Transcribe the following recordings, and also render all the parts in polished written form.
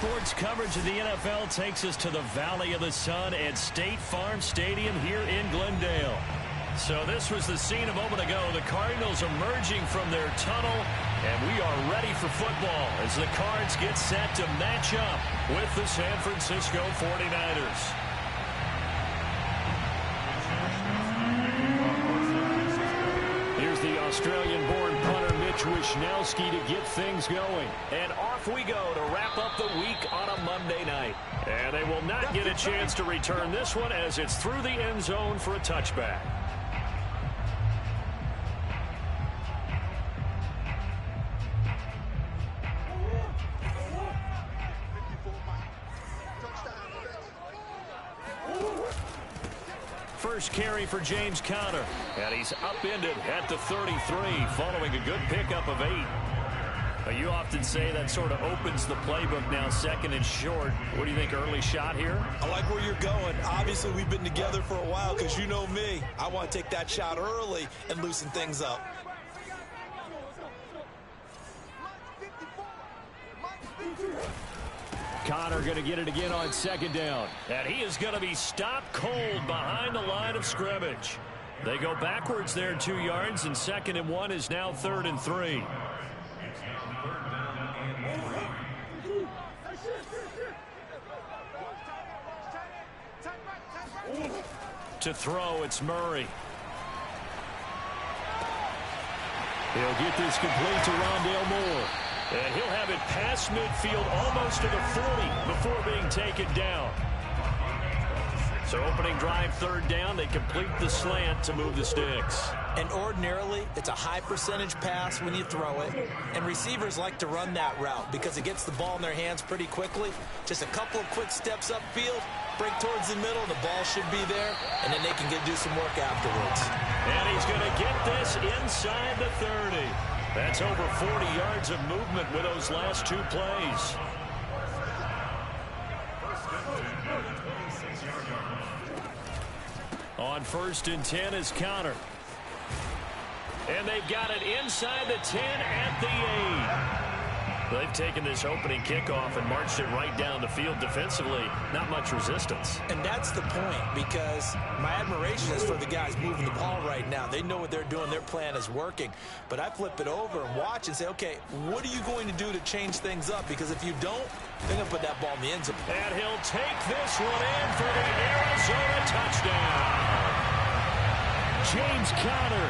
Sports coverage of the NFL takes us to the Valley of the Sun at State Farm Stadium here in Glendale. So this was the scene a moment ago. The Cardinals emerging from their tunnel, and we are ready for football as the Cards get set to match up with the San Francisco 49ers. Here's the Australian-born punter Mitch Wishnowsky to get things going. And off we go to wrap up the week on a Monday night. And they will not get a chance to return this one as it's through the end zone for a touchback. First carry for James Conner, and he's upended at the 33 following a good pickup of 8. You often say that sort of opens the playbook now, second and short. What do you think, early shot here? I like where you're going. Obviously, we've been together for a while because you know me. I want to take that shot early and loosen things up. Conner going to get it again on second down. And he is going to be stopped cold behind the line of scrimmage. They go backwards there 2 yards, and 2nd and 1 is now 3rd and 3. To throw, it's Murray. He'll get this complete to Rondale Moore. And he'll have it past midfield almost to the 40 before being taken down. So opening drive, 3rd down. They complete the slant to move the sticks. And ordinarily, it's a high percentage pass when you throw it. And receivers like to run that route because it gets the ball in their hands pretty quickly. Just a couple of quick steps upfield, break towards the middle, the ball should be there, and then they can do some work afterwards. And he's going to get this inside the 30. That's over 40 yards of movement with those last 2 plays. On 1st and 10 is Conner. And they've got it inside the 10 at the 8. They've taken this opening kickoff and marched it right down the field defensively. Not much resistance. And that's the point, because my admiration is for the guys moving the ball right now. They know what they're doing. Their plan is working. But I flip it over and watch and say, okay, what are you going to do to change things up? Because if you don't, they're going to put that ball in the end zone. And he'll take this one in for the Arizona touchdown. James Conner,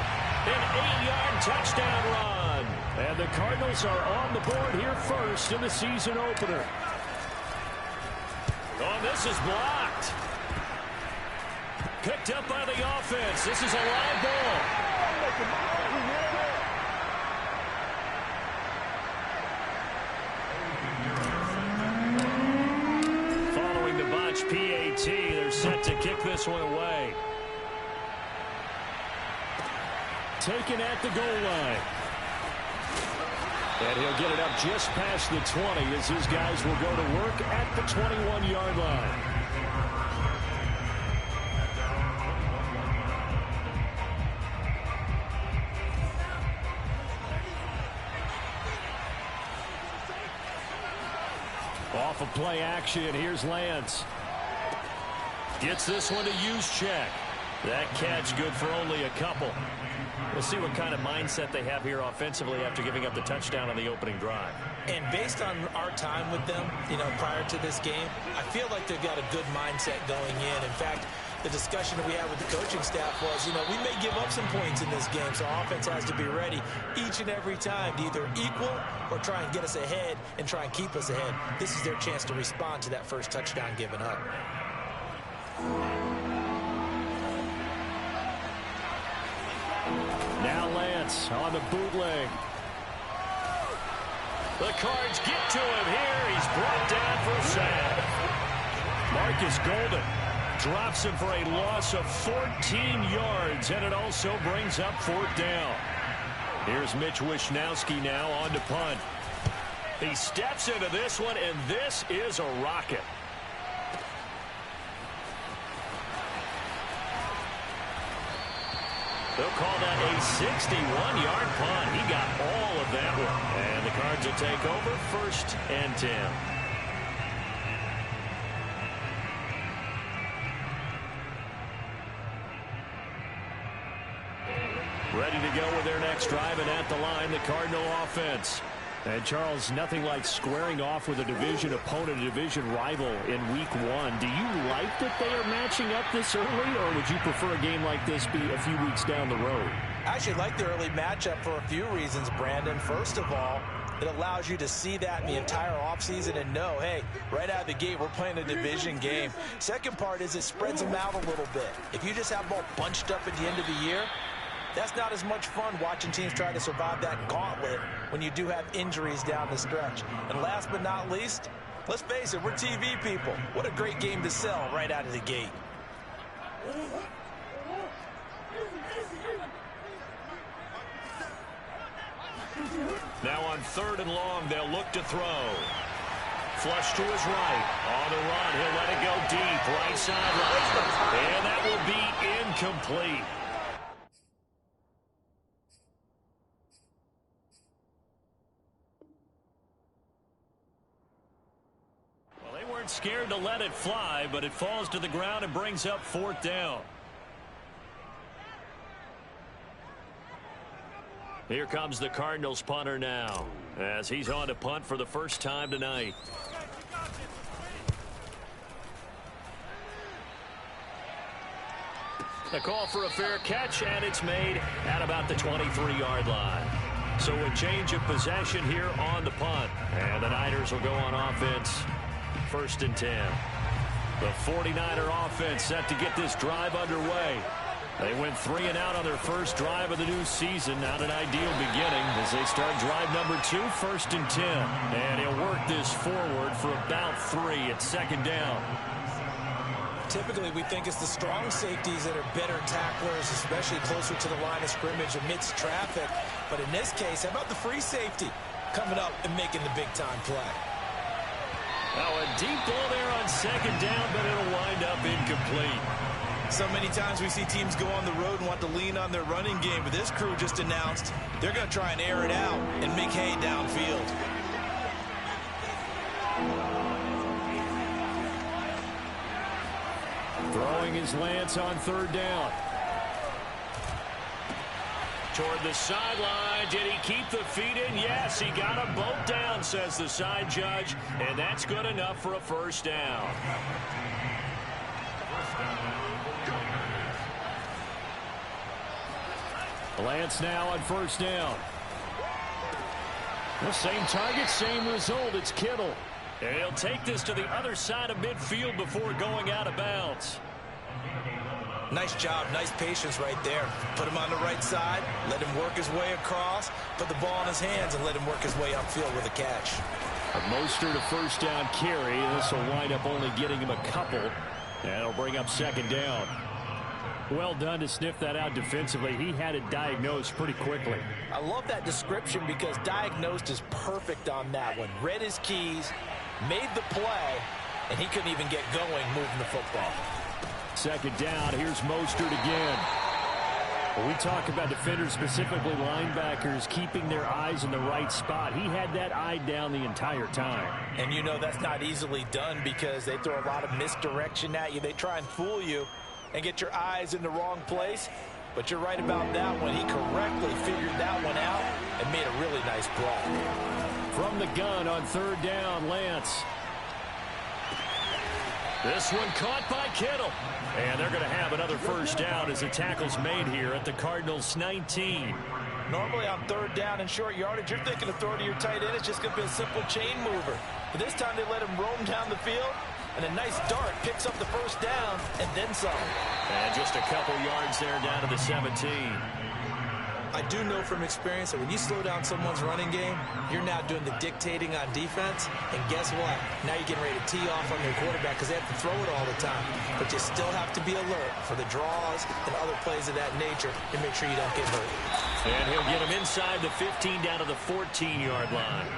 an 8-yard touchdown run. And the Cardinals are on the board here first in the season opener. Oh, this is blocked. Picked up by the offense. This is a live ball. Following the botch PAT, they're set to kick this one away. Taken at the goal line. And he'll get it up just past the 20 as his guys will go to work at the 21-yard line. Off of play action, here's Lance. Gets this one to Juszczyk. That catch good for only a couple. We'll see what kind of mindset they have here offensively after giving up the touchdown on the opening drive. And based on our time with them, prior to this game, I feel like they've got a good mindset going in. In fact, the discussion that we had with the coaching staff was, we may give up some points in this game, so our offense has to be ready each and every time to either equal or try and get us ahead and try and keep us ahead. This is their chance to respond to that first touchdown given up. Now Lance on the bootleg. The Cards get to him here. He's brought down for a sack. Marcus Golden drops him for a loss of 14 yards, and it also brings up 4th down. Here's Mitch Wishnowsky now on to punt. He steps into this one, and this is a rocket. They'll call that a 61-yard punt. He got all of that one. And the Cards will take over 1st and 10. Ready to go with their next drive, and at the line, the Cardinal offense. And, Charles, nothing like squaring off with a division opponent, a division rival in Week 1. Do you like that they are matching up this early, or would you prefer a game like this be a few weeks down the road? I actually like the early matchup for a few reasons, Brandon. First of all, it allows you to see that in the entire offseason and know, hey, right out of the gate, we're playing a division game. Second part is it spreads them out a little bit. If you just have them all bunched up at the end of the year, that's not as much fun watching teams try to survive that gauntlet when you do have injuries down the stretch. And last but not least, let's face it, we're TV people. What a great game to sell right out of the gate. Now on 3rd and long, they'll look to throw. Flush to his right. On the run, he'll let it go deep. Right sideline. And that will be incomplete. Well, they weren't scared to let it fly, but it falls to the ground and brings up 4th down. Here comes the Cardinals punter now, as he's on to punt for the first time tonight. The call for a fair catch, and it's made at about the 23-yard line. So a change of possession here on the punt, and the Niners will go on offense. 1st and 10. The 49er offense set to get this drive underway. They went 3 and out on their first drive of the new season. Not an ideal beginning as they start drive number 2, 1st and 10. And he'll work this forward for about 3 at 2nd down. Typically, we think it's the strong safeties that are better tacklers, especially closer to the line of scrimmage amidst traffic. But in this case, how about the free safety coming up and making the big-time play? Now a deep ball there on 2nd down, but it'll wind up incomplete. So many times we see teams go on the road and want to lean on their running game, but this crew just announced they're going to try and air it out and make hay downfield. Throwing his Lance on 3rd down. Toward the sideline. Did he keep the feet in? Yes, he got them both down, says the side judge, and that's good enough for a 1st down. Lance now on 1st down. The same target, same result. It's Kittle. And he'll take this to the other side of midfield before going out of bounds. Nice job, nice patience right there. Put him on the right side, let him work his way across, put the ball in his hands, and let him work his way upfield with a catch. A Mostert, a 1st down carry. This will wind up only getting him a couple. And it'll bring up 2nd down. Well done to sniff that out defensively. He had it diagnosed pretty quickly. I love that description because diagnosed is perfect on that one. Read his keys, made the play, and he couldn't even get going moving the football. 2nd down. Here's Mostert again. When we talk about defenders, specifically linebackers, keeping their eyes in the right spot, he had that eye down the entire time. And you know that's not easily done because they throw a lot of misdirection at you. They try and fool you and get your eyes in the wrong place. But you're right about that one. He correctly figured that one out and made a really nice play. From the gun on 3rd down, Lance. This one caught by Kittle. And they're going to have another 1st down as the tackle's made here at the Cardinals' 19. Normally on 3rd down and short yardage, you're thinking of throwing to your tight end. It's just going to be a simple chain mover. But this time they let him roam down the field. And a nice dart picks up the 1st down and then some. And just a couple yards there down to the 17. I do know from experience that when you slow down someone's running game, you're now doing the dictating on defense. And guess what? Now you're getting ready to tee off on their quarterback because they have to throw it all the time. But you still have to be alert for the draws and other plays of that nature and make sure you don't get hurt. And he'll get him inside the 15 down to the 14-yard line.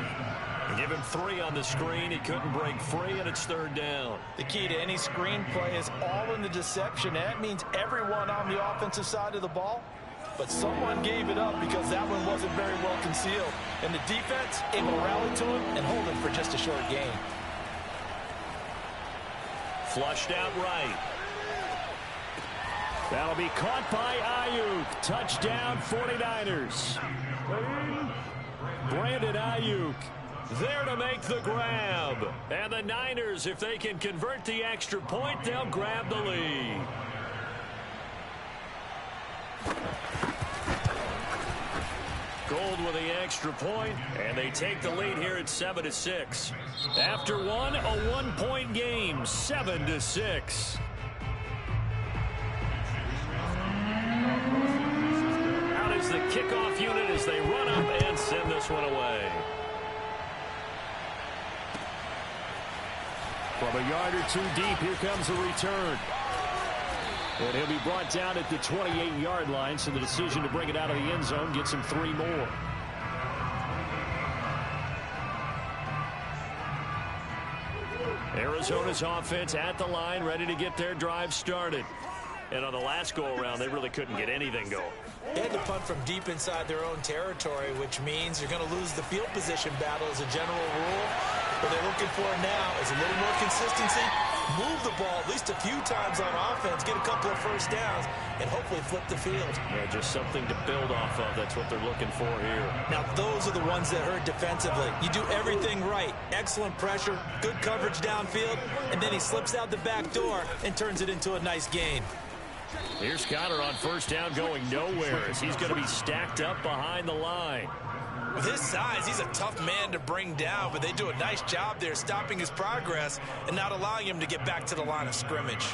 Give him 3 on the screen. He couldn't break free, and it's 3rd down. The key to any screen play is all in the deception. And that means everyone on the offensive side of the ball. But someone gave it up because that one wasn't very well concealed. And the defense able to rally to him and hold him for just a short gain. Flushed out right. That'll be caught by Ayuk. Touchdown 49ers. Brandon Ayuk there to make the grab. And the Niners, if they can convert the extra point, they'll grab the lead. Gold with the extra point, and they take the lead here at 7-6. After one, a one-point game, 7-6. Out is the kickoff unit as they run up and send this one away. From a yard or two deep, here comes the return. And he'll be brought down at the 28-yard line, so the decision to bring it out of the end zone gets him 3 more. Arizona's offense at the line, ready to get their drive started. And on the last go-around, they really couldn't get anything going. They had to punt from deep inside their own territory, which means you're going to lose the field position battle as a general rule. What they're looking for now is a little more consistency, move the ball at least a few times on offense, get a couple of first downs, and hopefully flip the field. Yeah, just something to build off of. That's what they're looking for here. Now, those are the ones that hurt defensively. You do everything right. Excellent pressure, good coverage downfield, and then he slips out the back door and turns it into a nice gain. Here's Connor on first down going nowhere as he's going to be stacked up behind the line. With his size, he's a tough man to bring down, but they do a nice job there stopping his progress and not allowing him to get back to the line of scrimmage.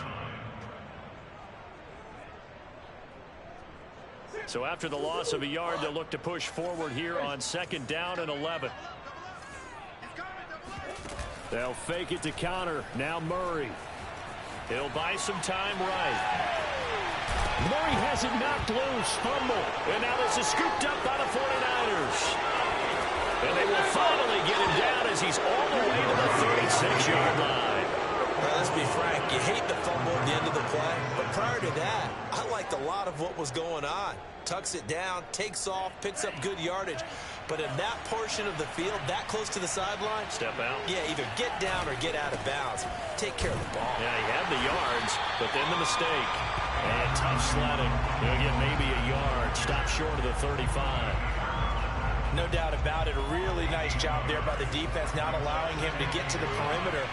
So after the loss of a yard, they'll look to push forward here on 2nd down and 11. They'll fake it to Connor. Now Murray. He'll buy some time right. Murray has it knocked loose. Fumble. And now this is scooped up by the 49ers. And they will finally get him down as he's all the way to the 36-yard line. Well, let's be frank. You hate the fumble at the end of the play. But prior to that, I liked a lot of what was going on. Tucks it down, takes off, picks up good yardage. But in that portion of the field, that close to the sideline, step out. Yeah, either get down or get out of bounds. Take care of the ball. Yeah, he had the yards, but then the mistake. And tough sledding. He'll get maybe a yard. Stop short of the 35. No doubt about it. A really nice job there by the defense, not allowing him to get to the perimeter.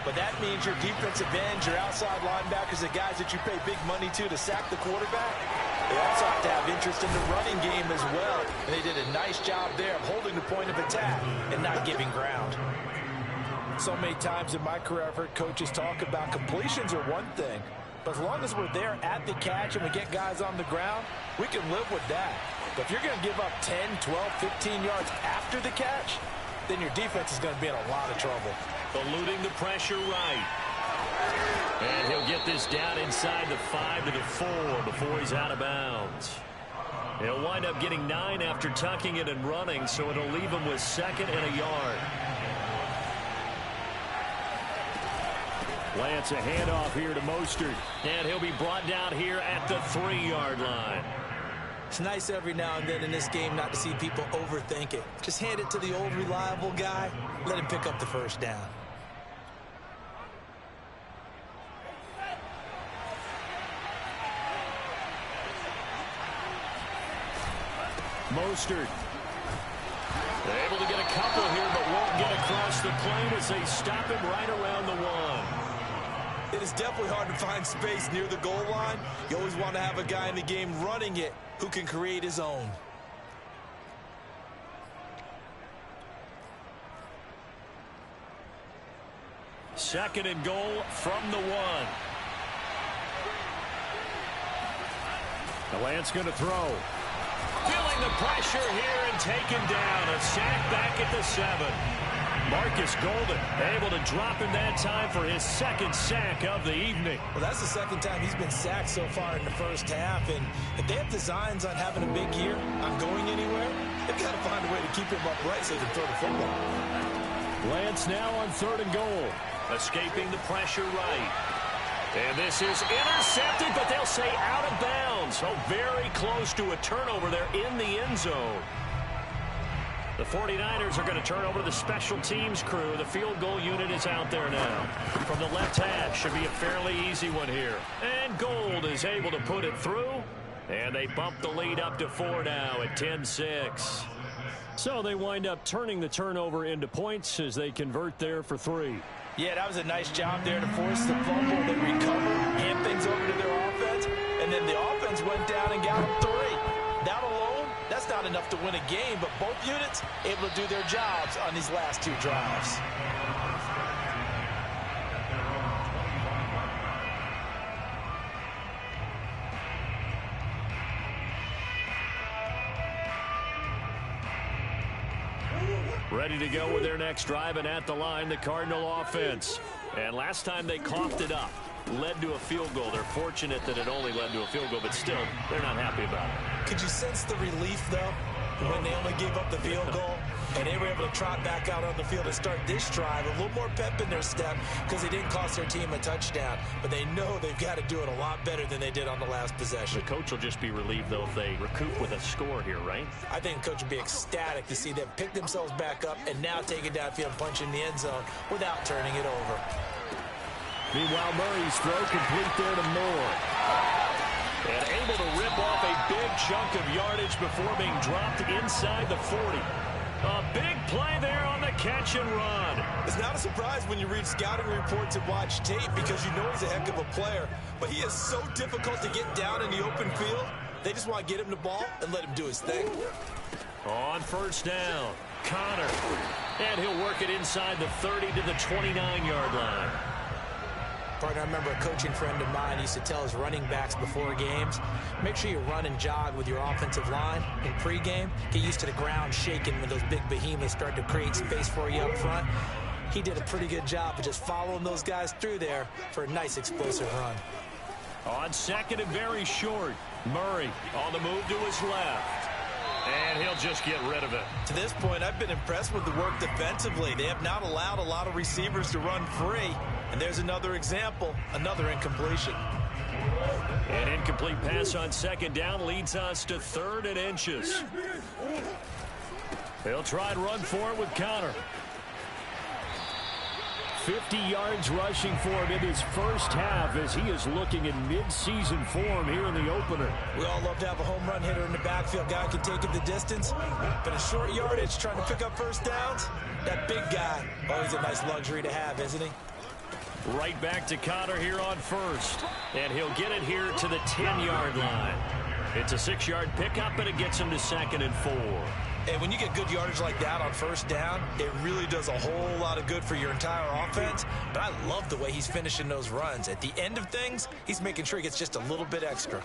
But that means your defensive ends, your outside linebackers, the guys that you pay big money to sack the quarterback, they also have to have interest in the running game as well. And they did a nice job there of holding the point of attack and not giving ground. So many times in my career, I've heard coaches talk about completions are one thing. But as long as we're there at the catch and we get guys on the ground, we can live with that. But if you're going to give up 10, 12, 15 yards after the catch, then your defense is going to be in a lot of trouble. Eluding the pressure right. And he'll get this down inside the 5 to the 4 before he's out of bounds. He'll wind up getting 9 after tucking it and running, so it'll leave him with 2nd and a yard. Lance, a handoff here to Mostert. And he'll be brought down here at the 3-yard line. It's nice every now and then in this game not to see people overthink it. Just hand it to the old reliable guy. Let him pick up the first down. Mostert. They're able to get a couple here, but won't get across the plane as they stop him right around the 1. It is definitely hard to find space near the goal line. You always want to have a guy in the game running it who can create his own. Second and goal from the 1. The Lance going to throw. Feeling the pressure here and taken down. A sack back at the 7. Marcus Golden able to drop him that time for his 2nd sack of the evening. Well, that's the 2nd time he's been sacked so far in the first half. And if they have designs on having a big year, on going anywhere, they've got to find a way to keep him upright so they can throw the football. Lance now on 3rd and goal. Escaping the pressure right. And this is intercepted, but they'll say out of bounds. So very close to a turnover there in the end zone. The 49ers are going to turn over to the special teams crew. The field goal unit is out there now. From the left hash, should be a fairly easy one here. And Gold is able to put it through. And they bump the lead up to 4 now at 10-6. So they wind up turning the turnover into points as they convert there for 3. Yeah, that was a nice job there to force the fumble. They recover, hand things over to their offense, and then the offense went down and got them 3. That alone, that's not enough to win a game, but both units able to do their jobs on these last 2 drives. Ready to go with their next drive, and at the line, the Cardinal offense. And last time they coughed it up, led to a field goal. They're fortunate that it only led to a field goal, but still, they're not happy about it. Could you sense the relief, though, when they only gave up the field goal? And they were able to trot back out on the field and start this drive. A little more pep in their step because they didn't cost their team a touchdown. But they know they've got to do it a lot better than they did on the last possession. The coach will just be relieved, though, if they recoup with a score here, right? I think the coach will be ecstatic to see them pick themselves back up and now take it downfield and punch in the end zone without turning it over. Meanwhile, Murray's throw complete there to Moore. And able to rip off a big chunk of yardage before being dropped inside the 40. A big play there on the catch and run. It's not a surprise when you read scouting reports and watch tape because you know he's a heck of a player. But he is so difficult to get down in the open field. They just want to get him the ball and let him do his thing. On first down, Connor. And he'll work it inside the 30 to the 29-yard line. Partner, I remember a coaching friend of mine used to tell his running backs before games, make sure you run and jog with your offensive line in pregame. Get used to the ground shaking when those big behemoths start to create space for you up front. He did a pretty good job of just following those guys through there for a nice explosive run. On second and very short, Murray on the move to his left. And he'll just get rid of it. To this point, I've been impressed with the work defensively. They have not allowed a lot of receivers to run free. And there's another example, another incompletion. An incomplete pass on second down leads us to 3rd and inches. They'll try and run for it with Connor. 50 yards rushing for him in his first half as he is looking in mid-season form here in the opener. We all love to have a home run hitter in the backfield. Guy can take it the distance. But a short yardage trying to pick up first downs, that big guy, always a nice luxury to have, isn't he? Right back to Connor here on first. And he'll get it here to the 10-yard line. It's a 6-yard pickup, and it gets him to 2nd and 4. And when you get good yardage like that on first down, it really does a whole lot of good for your entire offense. But I love the way he's finishing those runs. At the end of things, he's making sure he gets just a little bit extra.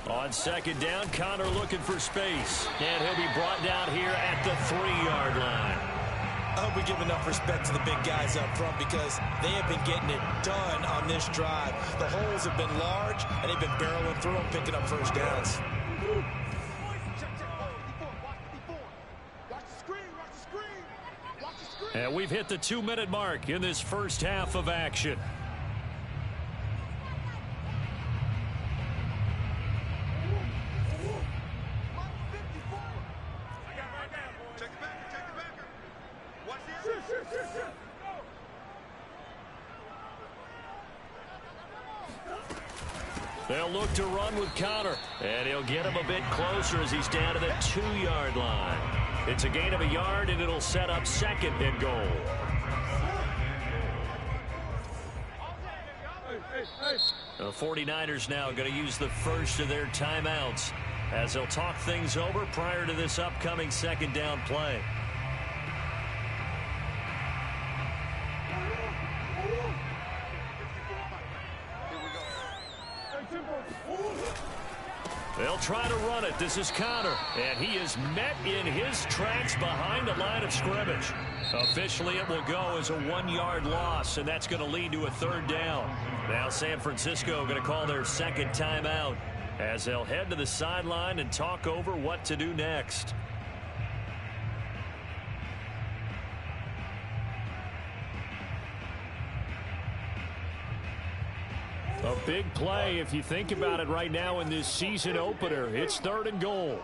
On second down, Connor looking for space. And he'll be brought down here at the 3-yard line. I hope we give enough respect to the big guys up front because they have been getting it done on this drive. The holes have been large, and they've been barreling through them, picking up first downs. And we've hit the 2-minute mark in this first half of action. They'll look to run with Connor, and he'll get him a bit closer as he's down to the 2-yard line. It's a gain of a yard, and it'll set up 2nd and goal. The 49ers now going to use the first of their timeouts as they'll talk things over prior to this upcoming 2nd down play. They'll try to run it. This is Connor, and he is met in his tracks behind the line of scrimmage. Officially, it will go as a 1-yard loss, and that's going to lead to a 3rd down. Now San Francisco going to call their 2nd timeout as they'll head to the sideline and talk over what to do next. A big play if you think about it right now in this season opener. It's 3rd and goal.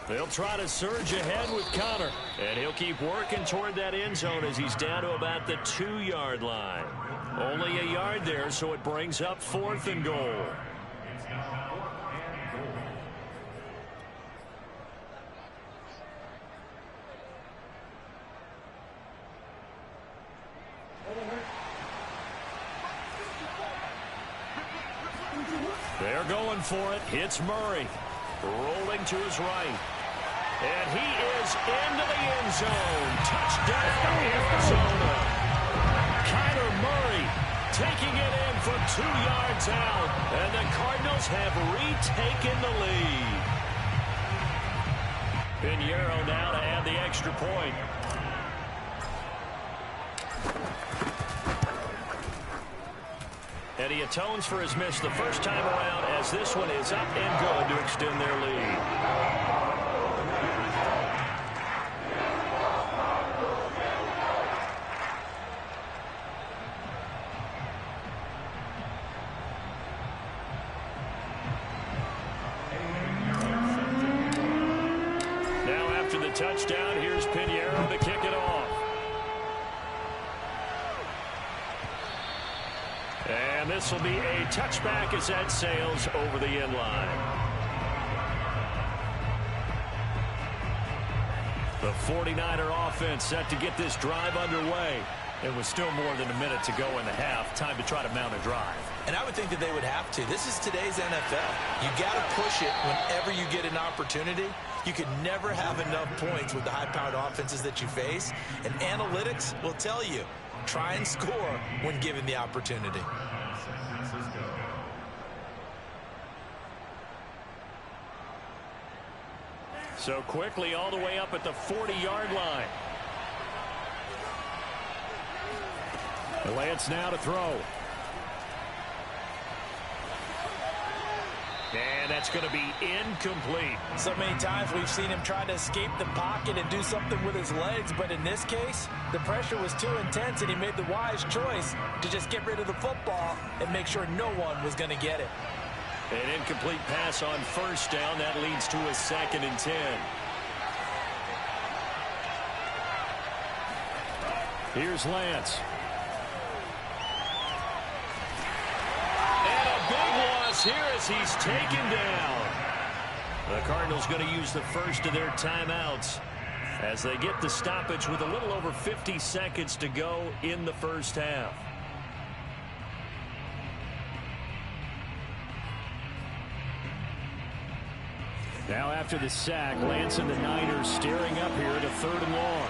They'll try to surge ahead with Connor. And he'll keep working toward that end zone as he's down to about the 2-yard line. Only a yard there, so it brings up 4th and goal. They're going for it. Hits Murray. Rolling to his right. And he is into the end zone. Touchdown, Arizona. Kyler Murray taking it in from 2 yards out. And the Cardinals have retaken the lead. Pinheiro now to add the extra point. And he atones for his miss the first time around as this one is up and good to extend their lead. Now after the touchdown, here's Pinheiro to kick it off. And this will be a touchback as that sails over the end line. The 49er offense set to get this drive underway. It was still more than a minute to go in the half. Time to try to mount a drive. And I would think that they would have to. This is today's NFL. You got to push it whenever you get an opportunity. You can never have enough points with the high-powered offenses that you face. And analytics will tell you, try and score when given the opportunity. So quickly all the way up at the 40-yard line. Lance now to throw. And that's going to be incomplete. So many times we've seen him try to escape the pocket and do something with his legs, but in this case, the pressure was too intense and he made the wise choice to just get rid of the football and make sure no one was going to get it. An incomplete pass on first down. That leads to a 2nd and 10. Here's Lance. And a big loss here as he's taken down. The Cardinals going to use the first of their timeouts as they get the stoppage with a little over 50 seconds to go in the first half. Now after the sack, Lance and the Niners staring up here to 3rd and long.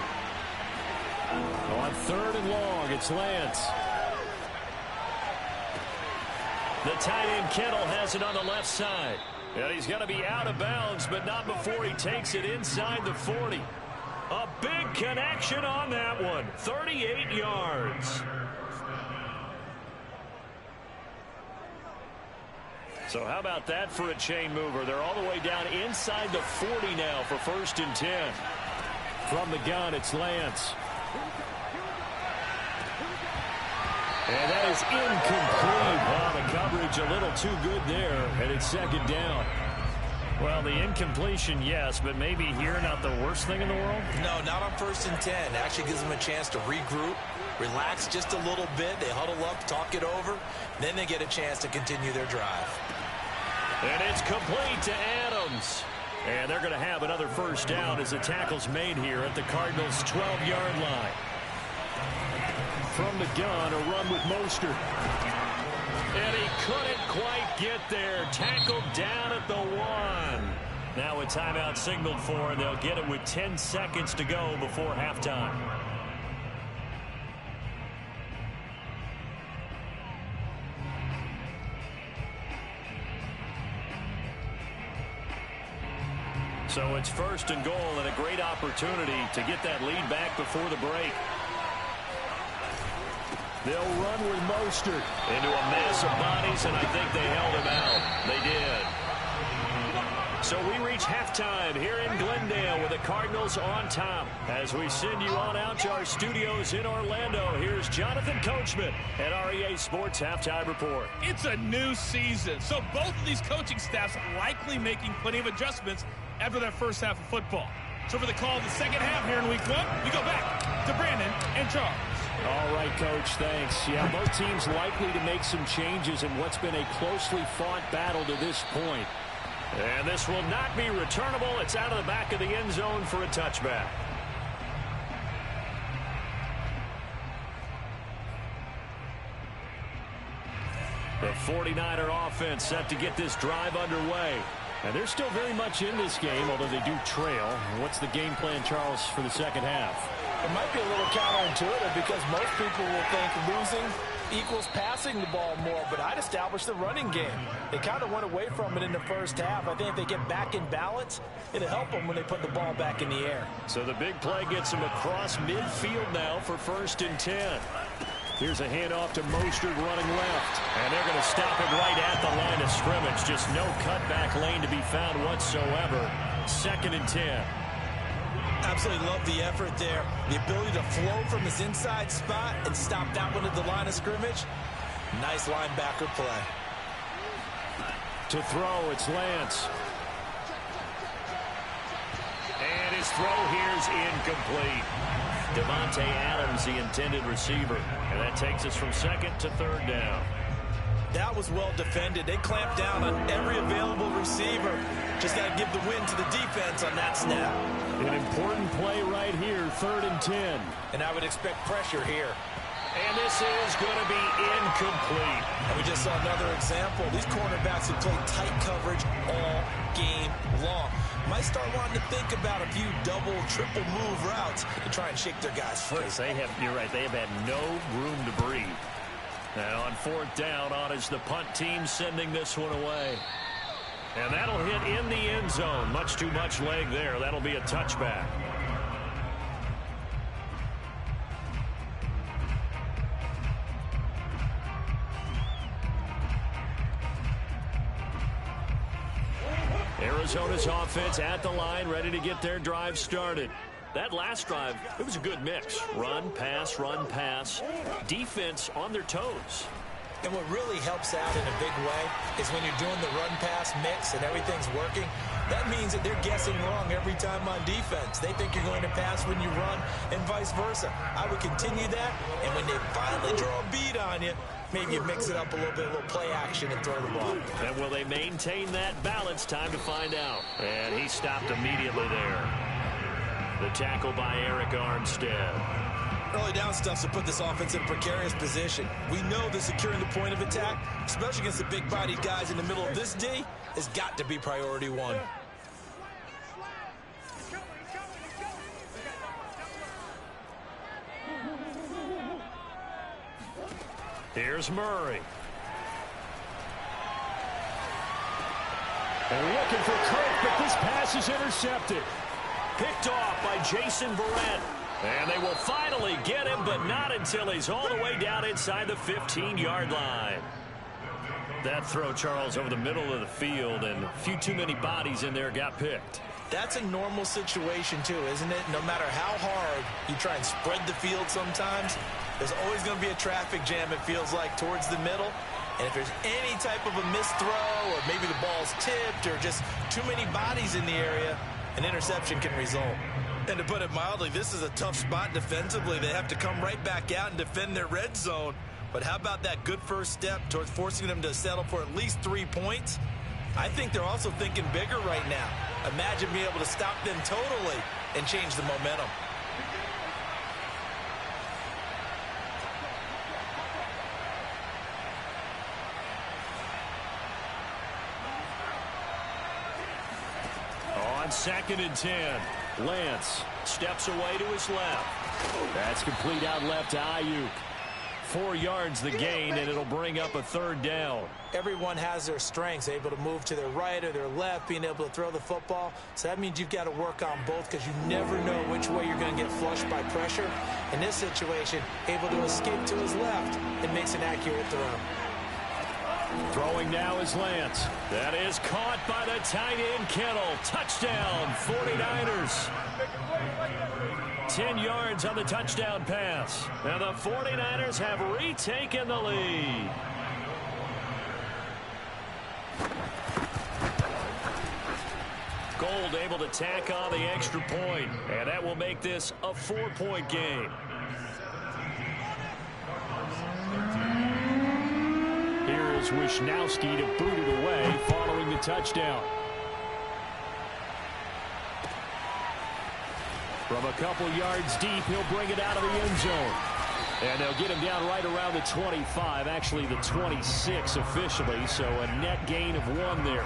On 3rd and long, it's Lance. The tight end Kittle has it on the left side. And he's going to be out of bounds, but not before he takes it inside the 40. A big connection on that one. 38 yards. So how about that for a chain mover? They're all the way down inside the 40 now for 1st and 10. From the gun, it's Lance. And that is incomplete. Wow, the coverage a little too good there, and it's 2nd down. Well, the incompletion, yes, but maybe here not the worst thing in the world? No, not on 1st and 10. It actually gives them a chance to regroup, relax just a little bit. They huddle up, talk it over, then they get a chance to continue their drive. And it's complete to Adams. And they're going to have another 1st down as the tackle's made here at the Cardinals' 12-yard line. From the gun, a run with Mostert. And he couldn't quite get there. Tackled down at the 1. Now a timeout signaled for, and they'll get it with 10 seconds to go before halftime. So it's 1st and goal and a great opportunity to get that lead back before the break. They'll run with Mostert into a mass of bodies, and I think they held him out. They did. So we reach halftime here in Glendale with the Cardinals on top. As we send you on out to our studios in Orlando, here's Jonathan Coachman at REA Sports Halftime Report. It's a new season, so both of these coaching staffs are likely making plenty of adjustments after that first half of football. So for the call of the second half here in week 1, we go back to Brandon and Charles. All right, Coach, thanks. Yeah, both teams likely to make some changes in what's been a closely fought battle to this point. And this will not be returnable. It's out of the back of the end zone for a touchback. The 49er offense set to get this drive underway. And they're still very much in this game, although they do trail. What's the game plan, Charles, for the second half? It might be a little counterintuitive because most people will think losing equals passing the ball more, but I'd establish the running game. They kind of went away from it in the first half. I think if they get back in balance, it'll help them when they put the ball back in the air. So the big play gets them across midfield now for 1st and 10. Here's a handoff to Mostert running left. And they're going to stop it right at the line of scrimmage. Just no cutback lane to be found whatsoever. 2nd and 10. Absolutely love the effort there. The ability to flow from his inside spot and stop that one at the line of scrimmage. Nice linebacker play. To throw, it's Lance. And his throw here's incomplete. Devontae Adams, the intended receiver. And that takes us from 2nd to 3rd down. That was well defended. They clamped down on every available receiver. Just got to give the win to the defense on that snap. An important play right here, 3rd and 10. And I would expect pressure here. And this is going to be incomplete. And we just saw another example. These cornerbacks have played tight coverage all game long. Might start wanting to think about a few double, triple move routes to try and shake their guys free. You're right, they have had no room to breathe. Now on 4th down, on is the punt team sending this one away. And that'll hit in the end zone. Much too much leg there. That'll be a touchback. Arizona's offense at the line, ready to get their drive started. That last drive, it was a good mix. Run, pass, defense on their toes. And what really helps out in a big way is when you're doing the run-pass mix and everything's working, that means that they're guessing wrong every time on defense. They think you're going to pass when you run and vice versa. I would continue that, and when they finally draw a beat on you, maybe you mix it up a little bit, a little play action and throw the ball. And will they maintain that balance? Time to find out. And he stopped immediately there. The tackle by Eric Armstead. Early down stuff to put this offense in a precarious position. We know that securing the point of attack, especially against the big-bodied guys in the middle of this D, has got to be priority one. Here's Murray. And looking for Kirk, but this pass is intercepted. Picked off by Jason Verrett. And they will finally get him, but not until he's all the way down inside the 15-yard line. That throw, Charles, over the middle of the field, and a few too many bodies in there got picked. That's a normal situation, too, isn't it? No matter how hard you try and spread the field sometimes, there's always going to be a traffic jam, it feels like, towards the middle. And if there's any type of a missed throw, or maybe the ball's tipped, or just too many bodies in the area, an interception can result. And to put it mildly, this is a tough spot defensively. They have to come right back out and defend their red zone. But how about that good first step towards forcing them to settle for at least 3 points? I think they're also thinking bigger right now. Imagine being able to stop them totally and change the momentum. On 2nd and 10, Lance steps away to his left. That's complete out left to Ayuk. 4 yards the gain, and it'll bring up a 3rd down. Everyone has their strengths, able to move to their right or their left, being able to throw the football. So that means you've got to work on both because you never know which way you're going to get flushed by pressure. In this situation, able to escape to his left and makes an accurate throw. Throwing now is Lance. That is caught by the tight end Kittle. Touchdown, 49ers. 10 yards on the touchdown pass. Now the 49ers have retaken the lead. Goal Field able to tack on the extra point, and that will make this a 4-point game. Here is Wisnowski to boot it away following the touchdown. From a couple yards deep, he'll bring it out of the end zone. And they'll get him down right around the 25, actually the 26 officially, so a net gain of 1 there.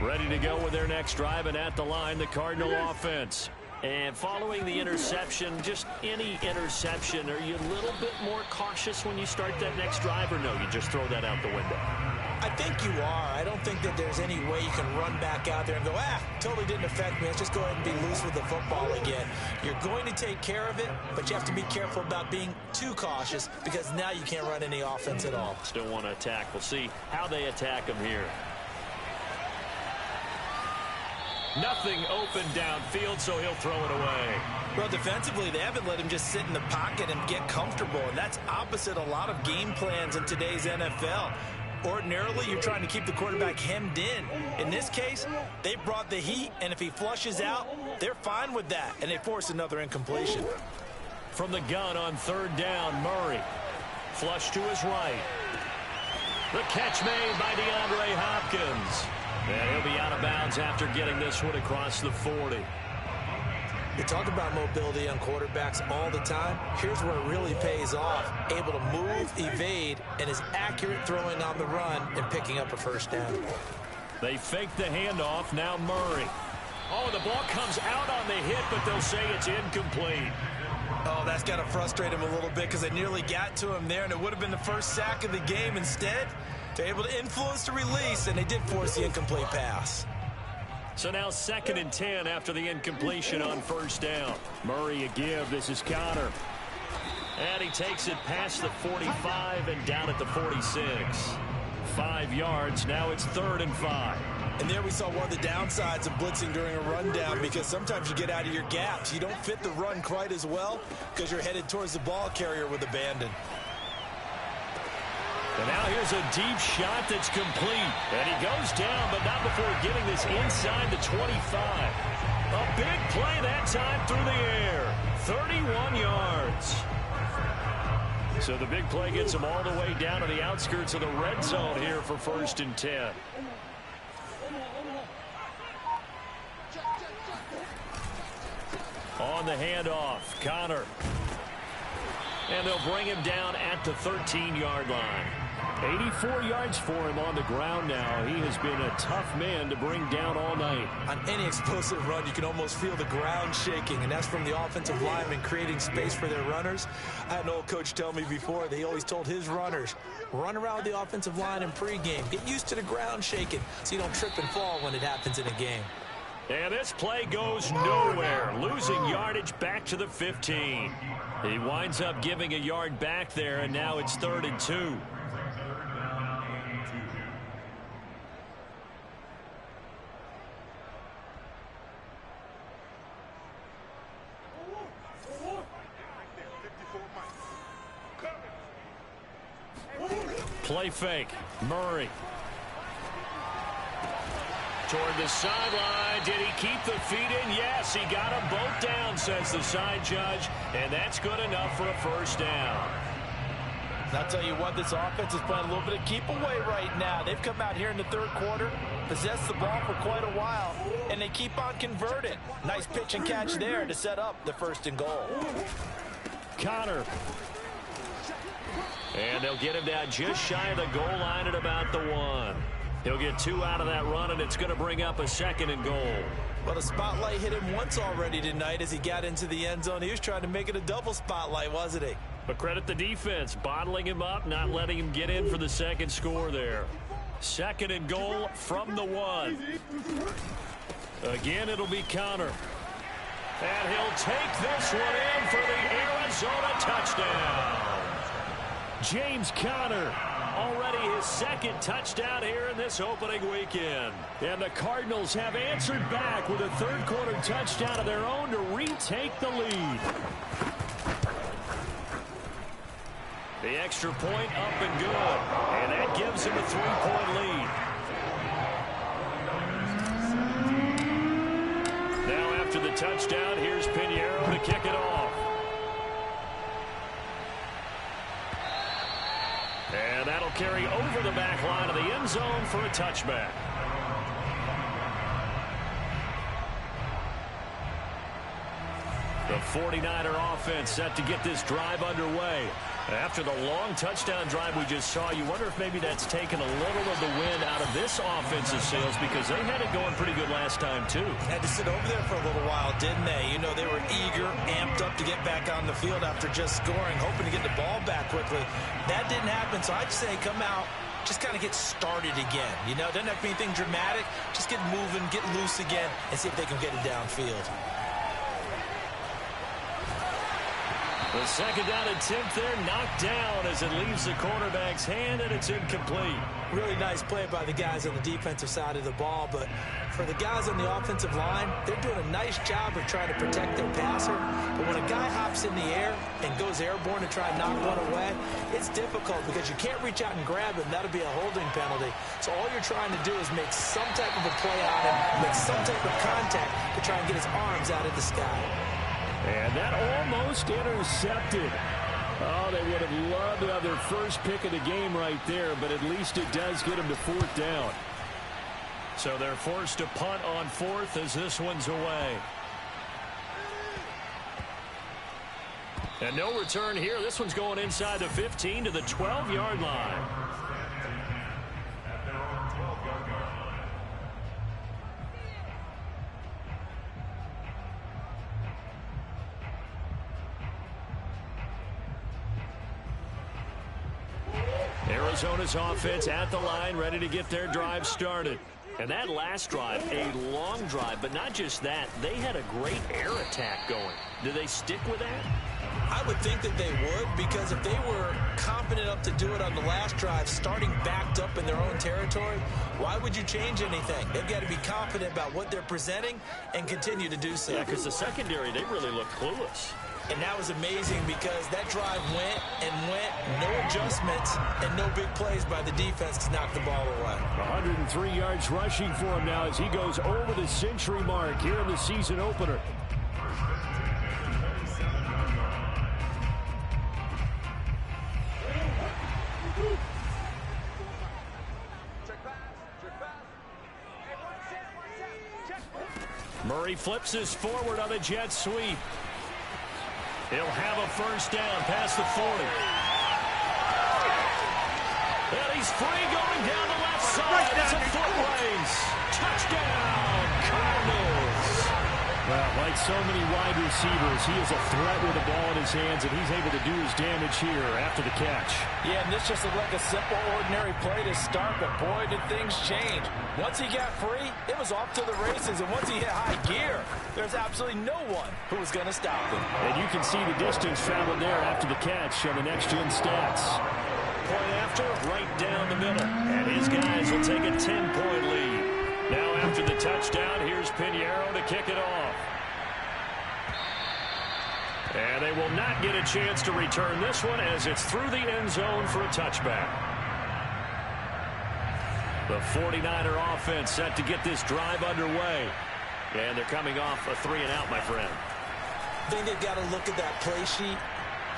Ready to go with their next drive, and at the line, the Cardinal offense. And following the interception, just any interception, are you a little bit more cautious when you start that next drive, or no, you just throw that out the window? I think you are. I don't think that there's any way you can run back out there and go, totally didn't affect me. Let's just go ahead and be loose with the football again. You're going to take care of it, but you have to be careful about being too cautious because now you can't run any offense at all. Still want to attack. We'll see how they attack him here. Nothing open downfield, so he'll throw it away. Well, defensively, they haven't let him just sit in the pocket and get comfortable, and that's opposite a lot of game plans in today's NFL. Ordinarily, you're trying to keep the quarterback hemmed in. In this case, they brought the heat, and if he flushes out, they're fine with that, and they force another incompletion. From the gun on 3rd down, Murray. Flush to his right. The catch made by DeAndre Hopkins. And he'll be out of bounds after getting this one across the 40. You talk about mobility on quarterbacks all the time. Here's where it really pays off. Able to move, evade, and is accurate throwing on the run and picking up a 1st down. They fake the handoff. Now Murray. Oh, the ball comes out on the hit, but they'll say it's incomplete. Oh, that's got to frustrate him a little bit because they nearly got to him there, and it would have been the first sack of the game. Instead, they're able to influence the release, and they did force the incomplete pass. So now 2nd and 10 after the incompletion on 1st down. Murray a give. This is Connor. And he takes it past the 45 and down at the 46. 5 yards. Now it's 3rd and 5. And there we saw one of the downsides of blitzing during a rundown because sometimes you get out of your gaps. You don't fit the run quite as well because you're headed towards the ball carrier with abandon. And now here's a deep shot that's complete. And he goes down, but not before getting this inside the 25. A big play that time through the air. 31 yards. So the big play gets him all the way down to the outskirts of the red zone here for 1st and 10. On the handoff, Connor. And they'll bring him down at the 13-yard line. 84 yards for him on the ground now. He has been a tough man to bring down all night. On any explosive run, you can almost feel the ground shaking, and that's from the offensive linemen creating space for their runners. I had an old coach tell me before, he always told his runners, run around the offensive line in pregame. Get used to the ground shaking so you don't trip and fall when it happens in a game. And this play goes nowhere. Losing yardage back to the 15. He winds up giving a yard back there, and now it's 3rd and 2. Play fake. Murray. Toward the sideline. Did he keep the feet in? Yes, he got them both down, says the side judge. And that's good enough for a 1st down. And I'll tell you what, this offense is playing a little bit of keep away right now. They've come out here in the 3rd quarter, possessed the ball for quite a while, and they keep on converting. Nice pitch and catch there to set up the 1st and goal. Connor. And they'll get him down just shy of the goal line at about the 1. He'll get 2 out of that run, and it's going to bring up a 2nd and goal. Well, the spotlight hit him once already tonight as he got into the end zone. He was trying to make it a double spotlight, wasn't he? But credit the defense, bottling him up, not letting him get in for the 2nd score there. 2nd and goal from the 1. Again, it'll be Connor. And he'll take this one in for the Arizona touchdown. James Conner, already his 2nd touchdown here in this opening weekend. And the Cardinals have answered back with a 3rd quarter touchdown of their own to retake the lead. The extra point up and good. And that gives him a 3-point lead. Now after the touchdown, here's Pinheiro to kick it off. And that'll carry over the back line of the end zone for a touchback. The 49er offense set to get this drive underway. After the long touchdown drive we just saw, you wonder if maybe that's taken a little of the wind out of this offensive sails, because they had it going pretty good last time, too. Had to sit over there for a little while, didn't they? You know, they were eager, amped up to get back on the field after just scoring, hoping to get the ball back quickly. That didn't happen, so I'd say come out, just kind of get started again. You know, it doesn't have to be anything dramatic. Just get moving, get loose again, and see if they can get it downfield. The second down attempt there knocked down as it leaves the quarterback's hand, and it's incomplete. Really nice play by the guys on the defensive side of the ball, but for the guys on the offensive line, they're doing a nice job of trying to protect their passer. But when a guy hops in the air and goes airborne to try and knock one away, it's difficult because you can't reach out and grab him. That'll be a holding penalty. So all you're trying to do is make some type of a play on him, make some type of contact to try and get his arms out of the sky. And that almost intercepted. Oh, they would have loved to have their first pick of the game right there, but at least it does get them to 4th down. So they're forced to punt on 4th as this one's away. And no return here. This one's going inside the 15 to the 12-yard line. Arizona's offense at the line, ready to get their drive started. And that last drive, a long drive, but not just that. They had a great air attack going. Do they stick with that? I would think that they would, because if they were confident enough to do it on the last drive, starting backed up in their own territory, why would you change anything? They've got to be confident about what they're presenting and continue to do so. Yeah, because the secondary, they really look clueless. And that was amazing because that drive went and went, no adjustments, and no big plays by the defense to knock the ball away. 103 yards rushing for him now as he goes over the century mark here in the season opener. Murray flips this forward on a jet sweep. He'll have a first down past the 40. And he's free going down the left side. It's a foot race. Touchdown, Cardinals. Well, like so many wide receivers, he is a threat with the ball in his hands, and he's able to do his damage here after the catch. Yeah, and this just looked like a simple, ordinary play to start, but boy, did things change. Once he got free, it was off to the races, and once he hit high gear, there's absolutely no one who was going to stop him. And you can see the distance traveled there after the catch on the next-gen stats. Point after, right down the middle. And his guys will take a 10-point lead. Now after the touchdown, here's Pinheiro to kick it off. And they will not get a chance to return this one as it's through the end zone for a touchback. The 49er offense set to get this drive underway. And they're coming off a 3-and-out, my friend. I think they've got to look at that play sheet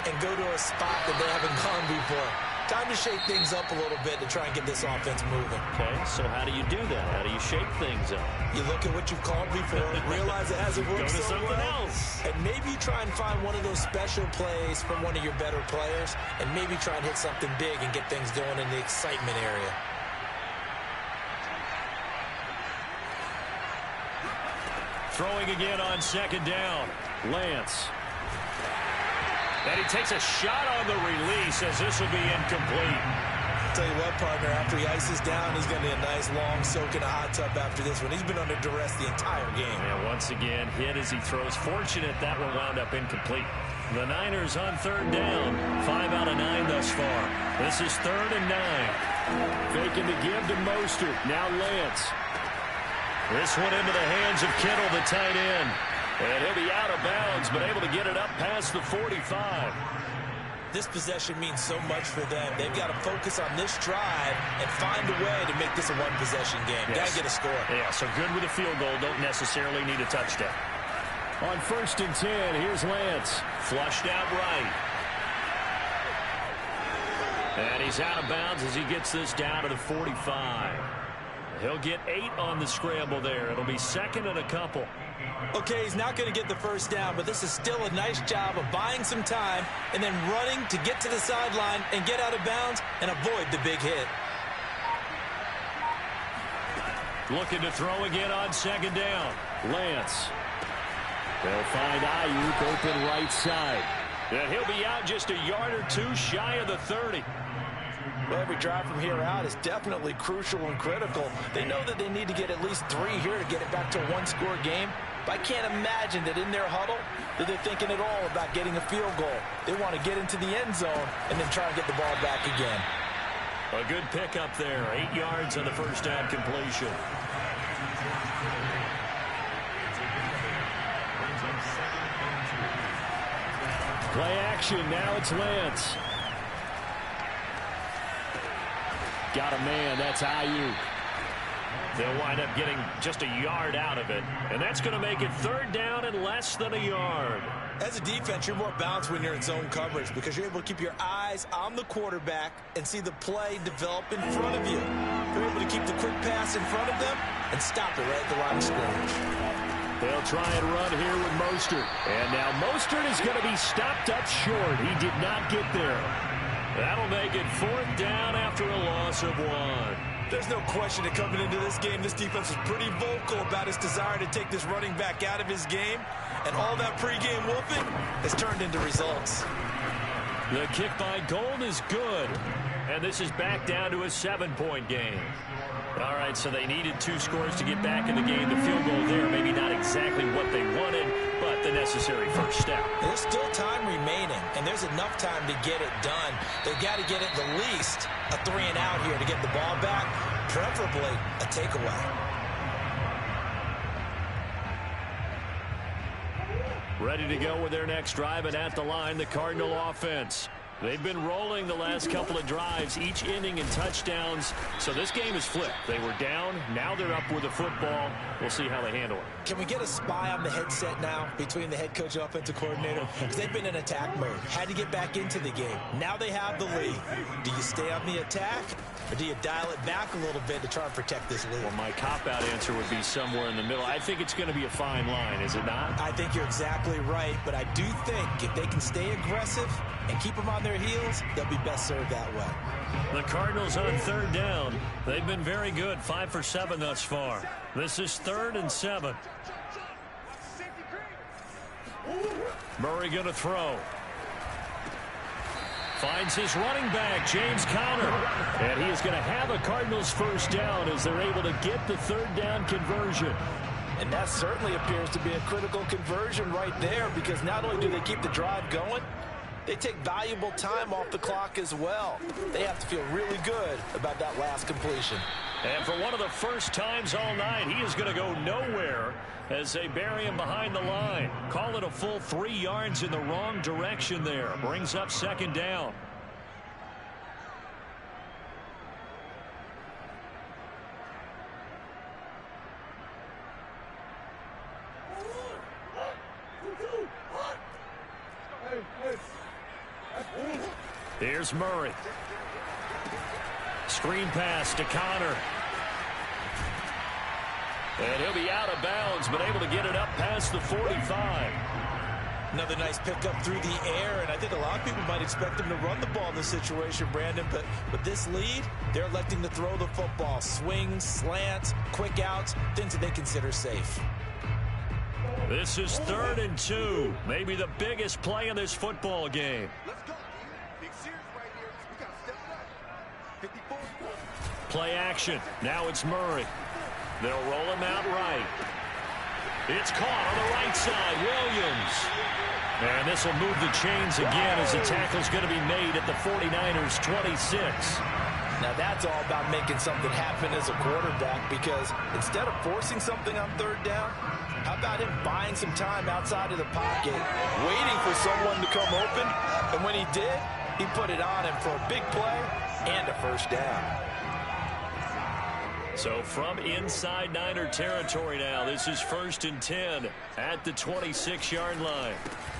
and go to a spot that they haven't gone before. Time to shake things up a little bit to try and get this offense moving. Okay, so how do you do that? How do you shake things up? You look at what you've called before, realize it hasn't worked Go to so something well, else. and maybe try and find one of those special plays from one of your better players, and maybe try and hit something big and get things going in the excitement area. Throwing again on second down. Lance. And he takes a shot on the release as this will be incomplete. Tell you what, partner, after he ices down, he's going to be a nice long soak in a hot tub after this one. He's been under duress the entire game. And once again, hit as he throws. Fortunate that one wound up incomplete. The Niners on third down. 5 out of 9 thus far. This is 3rd and 9. Faking the give to Mostert. Now Lance. This one into the hands of Kittle, the tight end. And he'll be out of bounds, but able to get it up past the 45. This possession means so much for them. They've got to focus on this drive and find a way to make this a one-possession game. Yes. Got to get a score. Yeah, so good with a field goal. Don't necessarily need a touchdown. On 1st and 10, here's Lance. Flushed out right. And he's out of bounds as he gets this down to the 45. He'll get 8 on the scramble there. It'll be 2nd and a couple. Okay, he's not going to get the first down, but this is still a nice job of buying some time and then running to get to the sideline and get out of bounds and avoid the big hit. Looking to throw again on 2nd down. Lance. They'll find Ayuk open right side. And he'll be out just a yard or 2 shy of the 30. Well, every drive from here out is definitely crucial and critical. They know that they need to get at least 3 here to get it back to a one-score game. But I can't imagine that in their huddle that they're thinking at all about getting a field goal. They want to get into the end zone and then try and get the ball back again. A good pickup there. 8 yards on the first down completion. Play action. Now it's Lance. Got a man. That's Ayuk. They'll wind up getting just a yard out of it. And that's going to make it 3rd down and less than a yard. As a defense, you're more balanced when you're in zone coverage because you're able to keep your eyes on the quarterback and see the play develop in front of you. You're able to keep the quick pass in front of them and stop it right at the line of scrimmage. They'll try and run here with Mostert. And now Mostert is going to be stopped up short. He did not get there. That'll make it 4th down after a loss of 1. There's no question that coming into this game, this defense was pretty vocal about its desire to take this running back out of his game. And all that pregame wolfing has turned into results. The kick by Gold is good. And this is back down to a 7-point game. All right, so they needed 2 scores to get back in the game. The field goal there, maybe not exactly what they wanted, but the necessary first step. There's still time remaining, and there's enough time to get it done. They've got to get at the least a 3-and-out here to get the ball back, preferably a takeaway. Ready to go with their next drive, and at the line, the Cardinal offense. They've been rolling the last couple of drives, each inning in touchdowns. So this game is flipped. They were down. Now they're up with the football. We'll see how they handle it. Can we get a spy on the headset now between the head coach and offensive coordinator? Because they've been in attack mode. Had to get back into the game. Now they have the lead. Do you stay on the attack, or do you dial it back a little bit to try and protect this lead? Well, my cop-out answer would be somewhere in the middle. I think it's going to be a fine line, is it not? I think you're exactly right, but I do think if they can stay aggressive and keep them on their heels, they'll be best served that way. The Cardinals on 3rd down. They've been very good, 5 for 7 thus far. This is 3rd and 7. Murray going to throw. Finds his running back, James Conner. And he is going to have a Cardinals first down as they're able to get the 3rd down conversion. And that certainly appears to be a critical conversion right there, because not only do they keep the drive going, they take valuable time off the clock as well. They have to feel really good about that last completion. And for one of the first times all night, he is going to go nowhere as they bury him behind the line. Call it a full 3 yards in the wrong direction there. Brings up 2nd down. Here's Murray. Screen pass to Conner. And he'll be out of bounds, but able to get it up past the 45. Another nice pickup through the air, and I think a lot of people might expect him to run the ball in this situation, Brandon, but with this lead, they're electing to throw the football. Swings, slants, quick outs, things that they consider safe. This is 3rd and 2. Maybe the biggest play in this football game. Play action. Now it's Murray. They'll roll him out right. It's caught on the right side. Williams. And this will move the chains again as the tackle's going to be made at the 49ers 26. Now that's all about making something happen as a quarterback, because instead of forcing something on 3rd down, how about him buying some time outside of the pocket, waiting for someone to come open, and when he did, He put it on him for a big play and a first down. So from inside Niner territory now, this is 1st and 10 at the 26-yard line.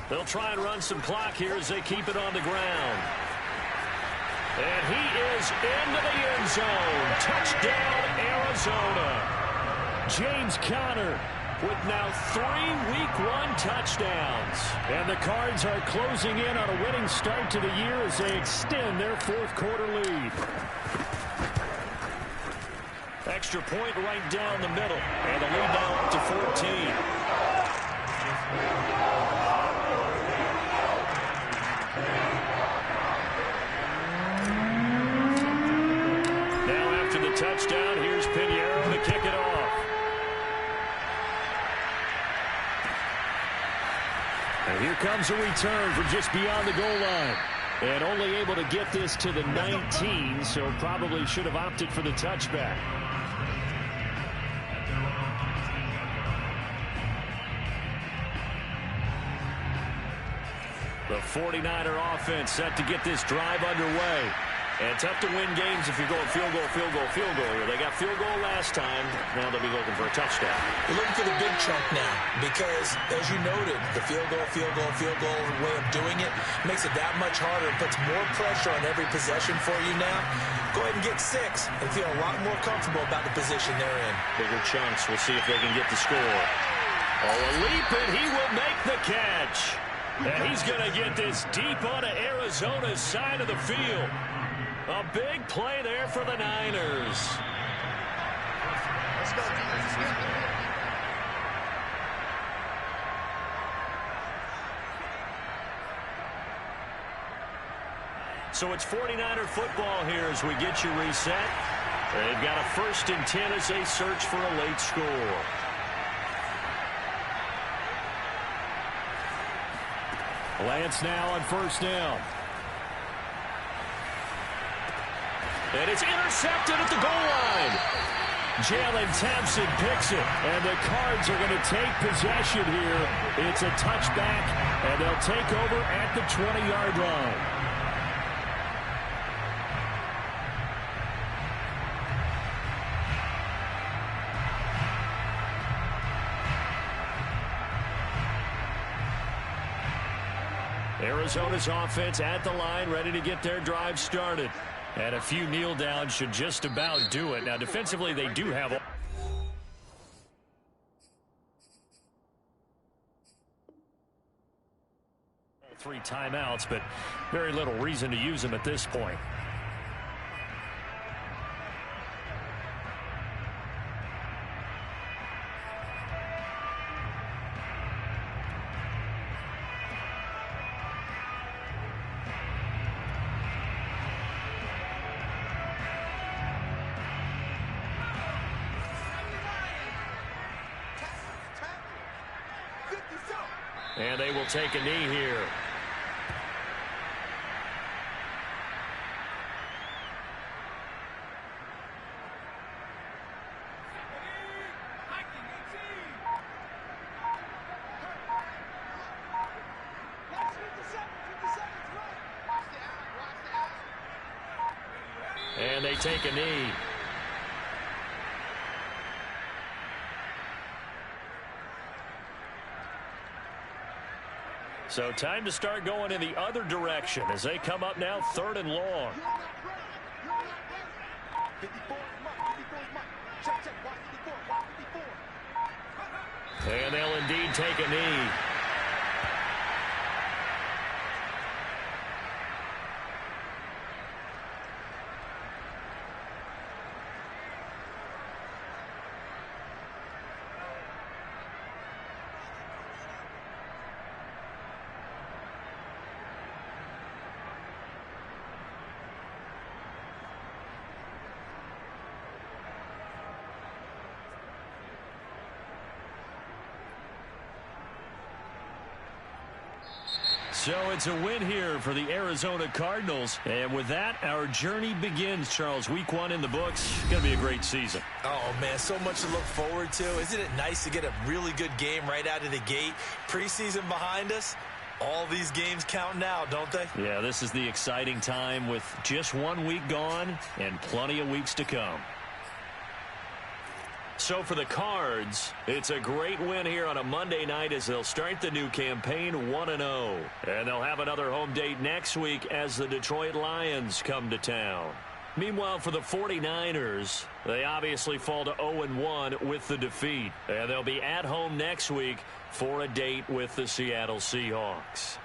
They'll try and run some clock here as they keep it on the ground. And he is into the end zone. Touchdown, Arizona. James Conner with now 3 Week 1 touchdowns. And the Cards are closing in on a winning start to the year as they extend their 4th quarter lead. Extra point right down the middle. And the lead now up to 14. Touchdown. Here's Pinheiro to kick it off. And here comes a return from just beyond the goal line. And only able to get this to the 19, so probably should have opted for the touchback. The 49er offense set to get this drive underway. And tough to win games if you're going field goal, field goal, field goal here. They got field goal last time. Now they'll be looking for a touchdown. You're looking for the big chunk now because, as you noted, the field goal way of doing it makes it that much harder and puts more pressure on every possession for you now. Go ahead and get 6 and feel a lot more comfortable about the position they're in. Bigger chunks. We'll see if they can get the score. Oh, a leap, and he will make the catch. And he's going to get this deep onto Arizona's side of the field. A big play there for the Niners. Let's go. So it's 49er football here as we get you reset. They've got a 1st and 10 as they search for a late score. Lance now on 1st down. And it's intercepted at the goal line. Jalen Thompson picks it, and the Cards are going to take possession here. It's a touchback, and they'll take over at the 20-yard line. Arizona's offense at the line, ready to get their drive started. And a few kneel downs should just about do it. Now, defensively, they do have 3 timeouts, but very little reason to use them at this point. And they will take a knee here. And they take a knee. So time to start going in the other direction as they come up now 3rd and long. And they'll indeed take a knee. So it's a win here for the Arizona Cardinals. And with that, our journey begins, Charles. Week 1 in the books. Going to be a great season. Oh, man, so much to look forward to. Isn't it nice to get a really good game right out of the gate? Preseason behind us. All these games count now, don't they? Yeah, this is the exciting time with just 1 week gone and plenty of weeks to come. So for the Cards, it's a great win here on a Monday night as they'll start the new campaign 1-0. And they'll have another home date next week as the Detroit Lions come to town. Meanwhile, for the 49ers, they obviously fall to 0-1 with the defeat. And they'll be at home next week for a date with the Seattle Seahawks.